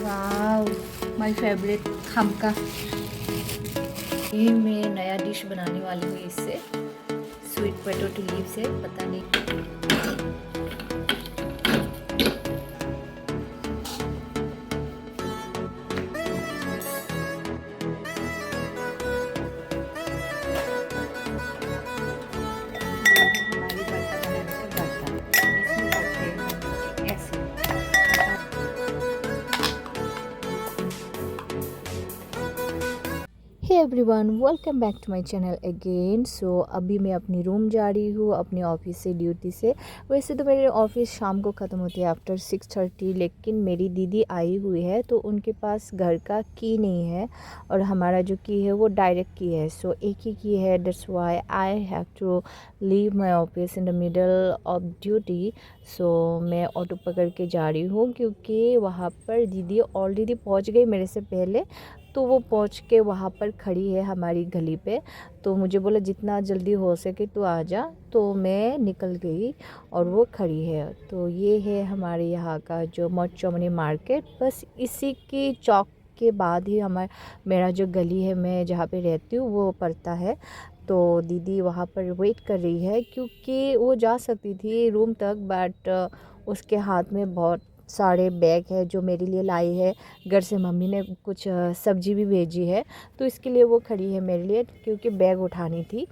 Wow my favourite खमका। ये मैं नया डिश बनाने वाली हूँ इससे, स्वीट पोटैटो लीव से। पता नहीं हमारी भरता बनाने का भरता इसमें पड़ते हैं ऐसे। Hey everyone, welcome back to my channel again. So अभी मैं अपनी रूम जा रही हूँ अपने ऑफिस से, ड्यूटी से। वैसे तो मेरे ऑफिस शाम को ख़त्म होती है आफ्टर 6:30, लेकिन मेरी दीदी आई हुई है तो उनके पास घर का की नहीं है और हमारा जो की है वो डायरेक्ट की है। सो एक ही की है, that's why I have to leave my office in the middle of duty. So मैं ऑटो पकड़ के जा रही हूँ क्योंकि वहाँ पर दीदी ऑलरेडी पहुँच गई मेरे से पहले। तो वो पहुंच के वहाँ पर खड़ी है हमारी गली पे। तो मुझे बोला जितना जल्दी हो सके तो आ जा। तो मैं निकल गई और वो खड़ी है। तो ये है हमारे यहाँ का जो मौचौमनी मार्केट। बस इसी की चौक के बाद ही मेरा जो गली है, मैं जहाँ पे रहती हूँ, वो पड़ता है। तो दीदी वहाँ पर वेट कर रही है क्योंकि वो जा सकती थी रूम तक, बट उसके हाथ में बहुत सारे बैग है जो मेरे लिए लाई है। घर से मम्मी ने कुछ सब्जी भी भेजी है, तो इसके लिए वो खड़ी है मेरे लिए क्योंकि बैग उठानी थी।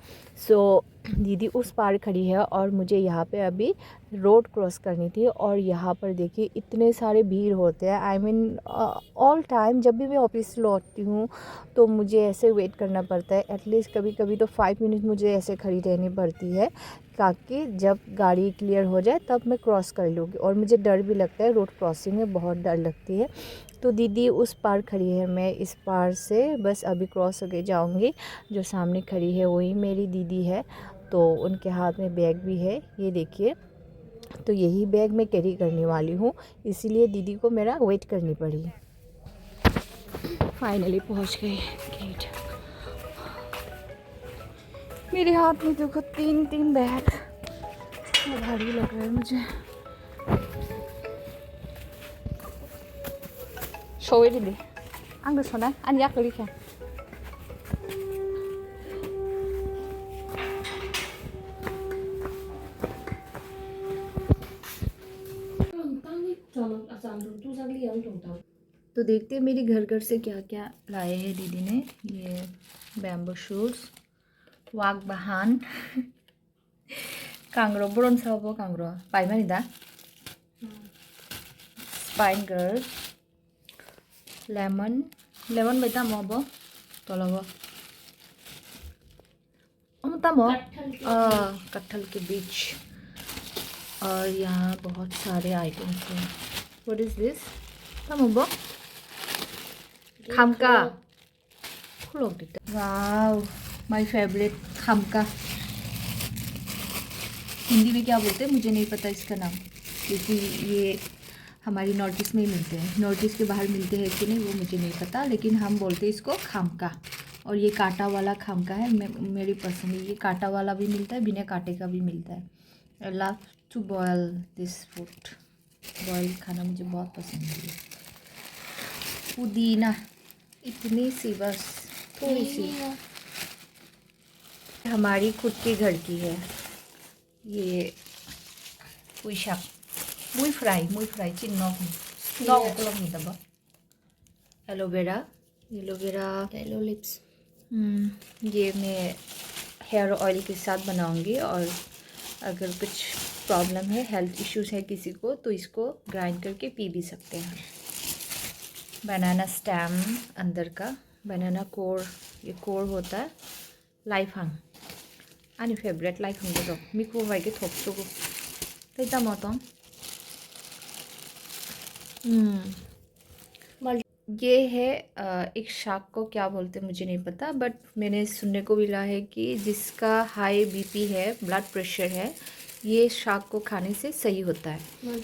सो दीदी उस पार खड़ी है और मुझे यहाँ पे अभी रोड क्रॉस करनी थी। और यहाँ पर देखिए इतने सारे भीड़ होते हैं। आई मीन ऑल टाइम जब भी मैं ऑफिस से लौटती हूँ तो मुझे ऐसे वेट करना पड़ता है। एटलीस्ट कभी कभी तो 5 मिनट मुझे ऐसे खड़ी रहनी पड़ती है ताकि जब गाड़ी क्लियर हो जाए तब मैं क्रॉस कर लूँगी। और मुझे डर भी लगता है, रोड क्रॉसिंग में बहुत डर लगती है। तो दीदी उस पार खड़ी है, मैं इस पार से बस अभी क्रॉस होके जाऊंगी। जो सामने खड़ी है वही मेरी दीदी है। तो उनके हाथ में बैग भी है, ये देखिए। तो यही बैग मैं कैरी करने वाली हूँ, इसीलिए दीदी को मेरा वेट करनी पड़ी। फाइनली पहुँच गए गेट। मेरे हाथ में देखो 3 बैग, भारी लग रहा है मुझे। शोए दीदी आंग सोना आन या करी क्या तो देखते हैं मेरी घर से क्या क्या लाए हैं दीदी ने। ये बैम्बू शूट्स, वाग बहान, कांग्रो ब्रोन साबो कांग्रो पाइमानिदा, स्पाइन गर्ल, लेमन बेटा मोबो तोलोबो तमो कटहल के बीज। और यहाँ बहुत सारे आइटम्स हैं। What is this? तमोबो खमका खुलोक देता। वाव माय फेवरेट खमका। हिंदी में क्या बोलते हैं मुझे नहीं पता इसका नाम, क्योंकि ये हमारी नॉर्थ ईस्ट में ही मिलते हैं। नॉर्थ ईस्ट के बाहर मिलते हैं कि नहीं वो मुझे नहीं पता, लेकिन हम बोलते हैं इसको खमका। और ये कांटा वाला खमका है, मेरी पसंद है। ये कांटा वाला भी मिलता है, बिना कांटे का भी मिलता है। I love to boil this food. Boil खाना मुझे बहुत पसंद है। पुदीना इतनी सी, बस थोड़ी सी। हमारी खुद के घर की है ये। पुई शाक मुई फ्राई चिन्ह नहीं दबा। Aloe vera yellow lips. ये मैं हेयर ऑयल के साथ बनाऊंगी। और अगर कुछ प्रॉब्लम है, हेल्थ इश्यूज है किसी को, तो इसको ग्राइंड करके पी भी सकते हैं। बनाना स्टेम अंदर का, बनाना कोर, ये कोर होता है। लाइफांग आनी फेवरेट लाइफांग दो मिको भाई के थोप चुको तैता मतम। ये है एक शाक को क्या बोलते हैं मुझे नहीं पता, बट मैंने सुनने को मिला है कि जिसका हाई बीपी है, ब्लड प्रेशर है, ये शाक को खाने से सही होता है।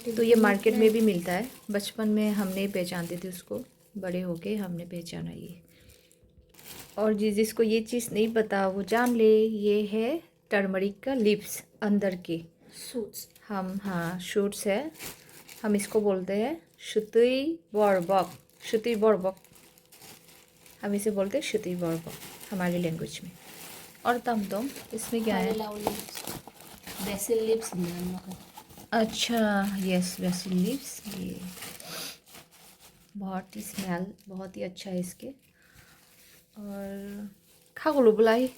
तो ये मार्केट में भी मिलता है। बचपन में हम नहीं पहचानते थे उसको, बड़े होके हमने पहचाना ये। और जिसको ये चीज़ नहीं पता वो जान ले, ये है टर्मरिक का लिप्स अंदर के शूट्स। हाँ शूट्स है। हम इसको बोलते हैं शुतुई बॉरबक। शुति बॉर्बक, हम इसे बोलते हैं शुति बॉर्बक हमारी लैंग्वेज में। और तमदम, इसमें क्या है? BECIL lips. अच्छा, यस बेसिल लिप्स। ये बहुत ही स्मेल बहुत ही अच्छा है इसके। और खागोलो बुलाई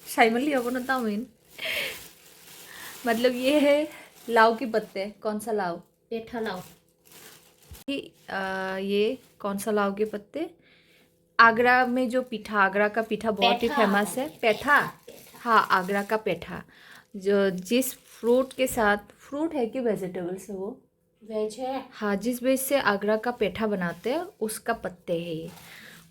साइमन लिया को ना तामिन, मतलब ये है लाव के पत्ते। कौन सा लाव? पेठा लाव। ये कौन सा लाव के पत्ते? आगरा में जो पीठा, आगरा का पीठा बहुत ही फेमस है। पेठा, हाँ आगरा का पेठा, जो जिस फ्रूट के साथ, फ्रूट है कि वेजिटेबल्स है वो? वेज है। हाँ, जिस वेज से आगरा का पेठा बनाते हैं उसका पत्ते है ये।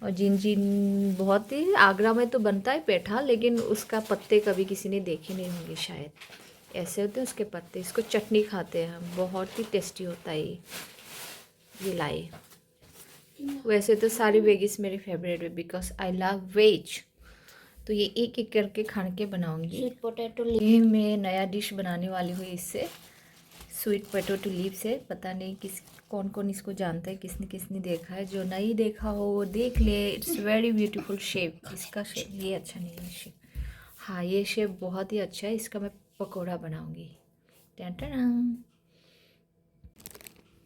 और जिन जिन बहुत ही आगरा में तो बनता है पेठा, लेकिन उसका पत्ते कभी किसी ने देखे नहीं होंगे शायद। ऐसे होते हैं उसके पत्ते, इसको चटनी खाते हैं हम, बहुत ही टेस्टी होता है ये लाए। वैसे तो सारी वेजिस मेरे फेवरेट है बिकॉज आई लव वेज। तो ये एक एक करके खाने के बनाऊंगी। Sweet potato. ये मैं नया डिश बनाने वाली हूँ इससे, स्वीट पोटैटो लीव्स है। पता नहीं किस कौन कौन इसको जानता है, किसने किसने देखा है। जो नहीं देखा हो वो देख ले। It's very beautiful shape. इसका शेप ये अच्छा नहीं है शेप, हाँ ये शेप बहुत ही अच्छा है। इसका मैं पकौड़ा बनाऊंगी। टन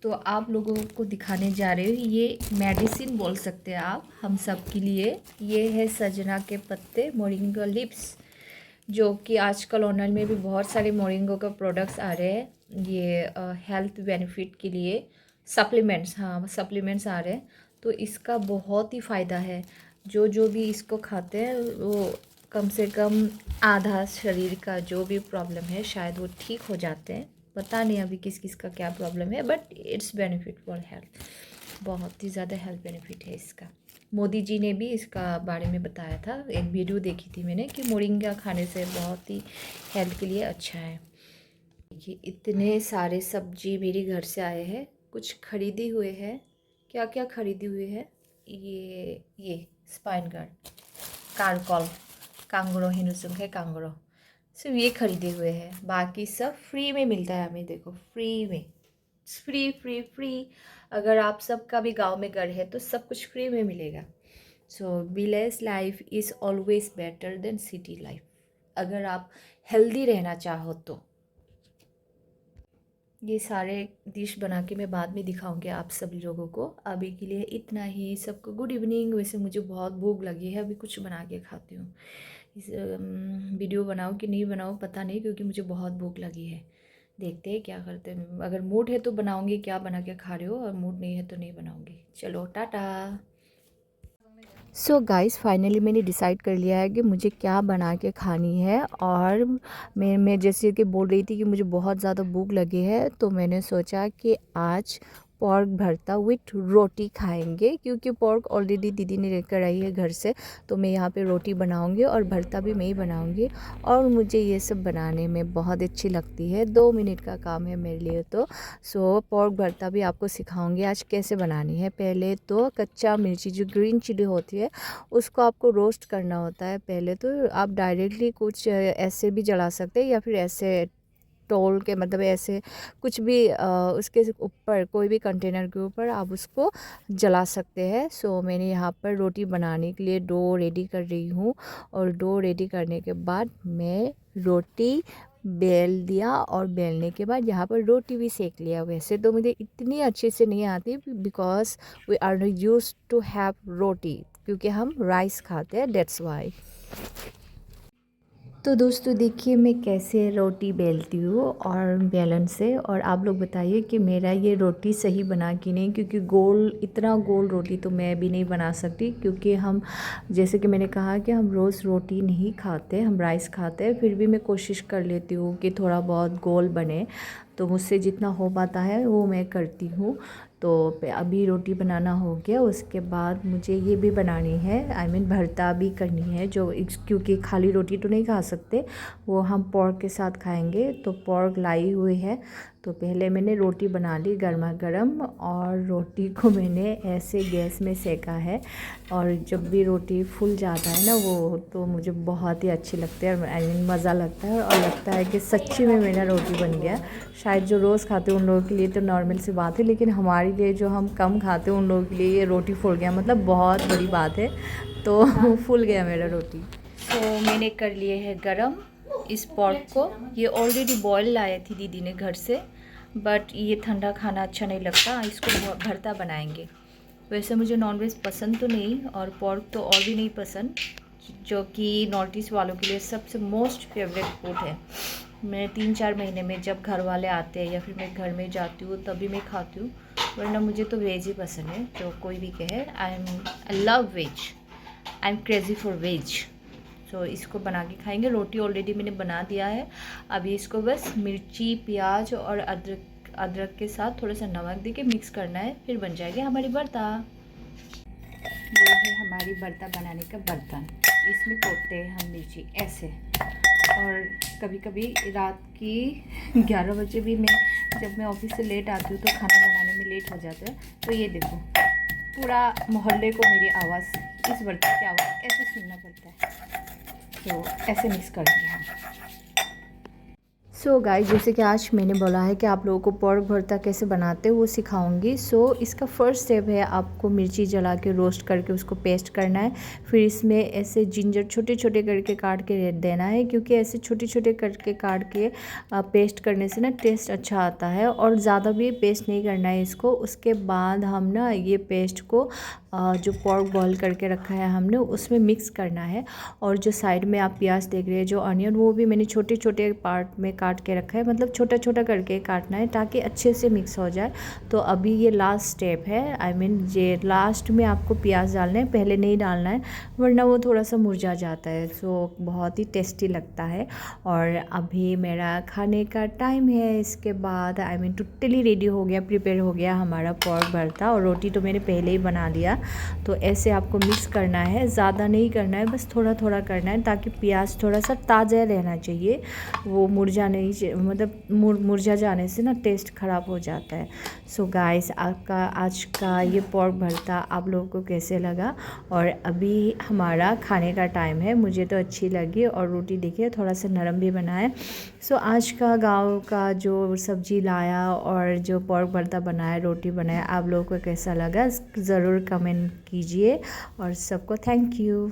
तो आप लोगों को दिखाने जा रहे हो, ये मेडिसिन बोल सकते हैं आप हम सब के लिए। ये है सजना के पत्ते, मोरिंगा लिप्स, जो कि आजकल ऑनलाइन में भी बहुत सारे मोरिंगो का प्रोडक्ट्स आ रहे हैं। ये हेल्थ बेनिफिट के लिए सप्लीमेंट्स, हाँ सप्लीमेंट्स आ रहे हैं। तो इसका बहुत ही फ़ायदा है। जो जो भी इसको खाते हैं वो कम से कम आधा शरीर का जो भी प्रॉब्लम है शायद वो ठीक हो जाते हैं। पता नहीं अभी किस किस का क्या प्रॉब्लम है, but it's benefit for health. बहुत ही ज़्यादा हेल्थ बेनिफिट है इसका। मोदी जी ने भी इसका बारे में बताया था, एक वीडियो देखी थी मैंने कि मोरिंगा खाने से बहुत ही हेल्थ के लिए अच्छा है। देखिए इतने सारे सब्जी मेरे घर से आए हैं, कुछ खरीदे हुए हैं। क्या क्या खरीदे हुए हैं? ये स्पाइन गार्ड, कारकॉल, कांगड़ो हिनुसुंग है कांगड़ो, सिर्फ ये खरीदे हुए हैं। बाकी सब फ्री में मिलता है हमें, देखो फ्री में, फ्री फ्री फ्री। अगर आप सबका भी गांव में घर है तो सब कुछ फ्री में मिलेगा। So village life is always better than city life, अगर आप हेल्दी रहना चाहो तो। ये सारे डिश बना के मैं बाद में दिखाऊंगी आप सभी लोगों को। अभी के लिए इतना ही। सबको गुड इवनिंग। वैसे मुझे बहुत भूख लगी है, अभी कुछ बना के खाती हूँ। इस वीडियो बनाऊँ कि नहीं बनाऊँ पता नहीं, क्योंकि मुझे बहुत भूख लगी है। देखते हैं क्या करते हैं। अगर मूड है तो बनाऊंगी क्या बना के खा रहे हो, और मूड नहीं है तो नहीं बनाऊंगी। चलो टाटा। सो गाइस फाइनली मैंने डिसाइड कर लिया है कि मुझे क्या बना के खानी है। और मैं जैसे कि बोल रही थी कि मुझे बहुत ज़्यादा भूख लगी है, तो मैंने सोचा कि आज पोर्क भरता विथ रोटी खाएंगे, क्योंकि पोर्क ऑलरेडी दीदी ने लेकर आई है घर से। तो मैं यहाँ पे रोटी बनाऊंगी और भरता भी मैं ही बनाऊंगी। और मुझे ये सब बनाने में बहुत अच्छी लगती है, 2 मिनट का काम है मेरे लिए तो। सो पोर्क भरता भी आपको सिखाऊंगी आज कैसे बनानी है। पहले तो कच्चा मिर्ची जो ग्रीन चिली होती है उसको आपको रोस्ट करना होता है। पहले तो आप डायरेक्टली कुछ ऐसे भी जला सकते हैं, या फिर ऐसे तोल के, मतलब ऐसे कुछ भी उसके ऊपर, कोई भी कंटेनर के ऊपर आप उसको जला सकते हैं। सो मैंने यहाँ पर रोटी बनाने के लिए डो रेडी कर रही हूँ। और डो रेडी करने के बाद मैं रोटी बेल दिया, और बेलने के बाद यहाँ पर रोटी भी सेक लिया। वैसे तो मुझे इतनी अच्छे से नहीं आती, because we are not used to have roti, क्योंकि हम राइस खाते हैं, दैट्स वाई। तो दोस्तों देखिए मैं कैसे रोटी बेलती हूँ और बेलन से। और आप लोग बताइए कि मेरा ये रोटी सही बना कि नहीं, क्योंकि गोल, इतना गोल रोटी तो मैं भी नहीं बना सकती, क्योंकि हम, जैसे कि मैंने कहा कि हम रोज़ रोटी नहीं खाते, हम राइस खाते हैं। फिर भी मैं कोशिश कर लेती हूँ कि थोड़ा बहुत गोल बने, तो मुझसे जितना हो पाता है वो मैं करती हूँ। तो अभी रोटी बनाना हो गया, उसके बाद मुझे ये भी बनानी है, आई मीन भरता भी करनी है, जो क्योंकि खाली रोटी तो नहीं खा सकते, वो हम पोर्क के साथ खाएंगे। तो पोर्क लाई हुई है, तो पहले मैंने रोटी बना ली गर्मा गर्म, और रोटी को मैंने ऐसे गैस में सेका है। और जब भी रोटी फूल जाता है ना वो, तो मुझे बहुत ही अच्छी लगती है, और आई मीन मज़ा लगता है, और लगता है कि सच्ची में मेरा रोटी बन गया। शायद जो रोज़ खाते हैं उन लोगों के लिए तो नॉर्मल सी बात है, लेकिन हमारे लिए जो हम कम खाते हैं उन लोगों के लिए ये रोटी फूल गया मतलब बहुत बड़ी बात है। तो फूल गया मेरा रोटी। तो मैंने कर लिए है गरम इस पॉट को। ये ऑलरेडी बॉयल लाए थी दीदी ने घर से, बट ये ठंडा खाना अच्छा नहीं लगता, इसको भरता बनाएंगे। वैसे मुझे नॉनवेज पसंद तो नहीं, और पोर्क तो और भी नहीं पसंद, जो कि नॉर्थ ईस्ट वालों के लिए सबसे मोस्ट फेवरेट फूड है। मैं 3-4 महीने में जब घर वाले आते हैं या फिर मैं घर में जाती हूँ तभी मैं खाती हूँ, वरना मुझे तो वेज ही पसंद है। तो कोई भी कहे I love veg, I am crazy for veg. तो इसको बना के खाएंगे। रोटी ऑलरेडी मैंने बना दिया है, अभी इसको बस मिर्ची प्याज और अदरक के साथ थोड़ा सा नमक दे के मिक्स करना है, फिर बन जाएगी हमारी भरता। ये है हमारी भरता बनाने का बर्तन, इसमें कोटते हैं हम मिर्ची ऐसे। और कभी कभी रात की 11 बजे भी जब मैं ऑफिस से लेट आती हूँ तो खाना बनाने में लेट हो जाता है। तो ये देखो पूरा मोहल्ले को मेरी आवाज़, इस बर्तन की आवाज़ ऐसे सुनना पड़ता है। तो ऐसे मिक्स कर दिया हम। सो गाइस, जैसे कि आज मैंने बोला है कि आप लोगों को पोर्क भरता कैसे बनाते हैं वो सिखाऊंगी। सो इसका फर्स्ट स्टेप है आपको मिर्ची जला के रोस्ट करके उसको पेस्ट करना है। फिर इसमें ऐसे जिंजर छोटे छोटे करके काट के देना है, क्योंकि ऐसे छोटे छोटे करके काट के पेस्ट करने से ना टेस्ट अच्छा आता है। और ज़्यादा भी पेस्ट नहीं करना है इसको। उसके बाद हम ना ये पेस्ट को जो पोर्क बॉईल करके रखा है हमने उसमें मिक्स करना है। और जो साइड में आप प्याज देख रहे हैं, जो अनियन, वो भी मैंने छोटे छोटे पार्ट में काट के रखा है, मतलब छोटा छोटा करके काटना है ताकि अच्छे से मिक्स हो जाए। तो अभी ये लास्ट स्टेप है, आई मीन ये लास्ट में आपको प्याज डालना है, पहले नहीं डालना है वरना वो थोड़ा सा मुरझा जाता है। सो बहुत ही टेस्टी लगता है। और अभी मेरा खाने का टाइम है। इसके बाद आई मीन टोटली रेडी हो गया, प्रिपेयर हो गया हमारा पोर्क भरता। और रोटी तो मैंने पहले ही बना लिया। तो ऐसे आपको मिक्स करना है, ज़्यादा नहीं करना है, बस थोड़ा थोड़ा करना है ताकि प्याज थोड़ा सा ताज़ा रहना चाहिए, वो मुरझा नहीं, मतलब मुरझा जाने से ना टेस्ट ख़राब हो जाता है। सो गाइस, आपका आज का ये पोर्क भरता आप लोगों को कैसे लगा? और अभी हमारा खाने का टाइम है। मुझे तो अच्छी लगी, और रोटी देखिए थोड़ा सा नरम भी बना है। सो आज का गाँव का जो सब्ज़ी लाया और जो पोर्क भरता बनाया, रोटी बनाया, आप लोगों को कैसा लगा ज़रूर कमेंट कीजिए। और सबको थैंक यू।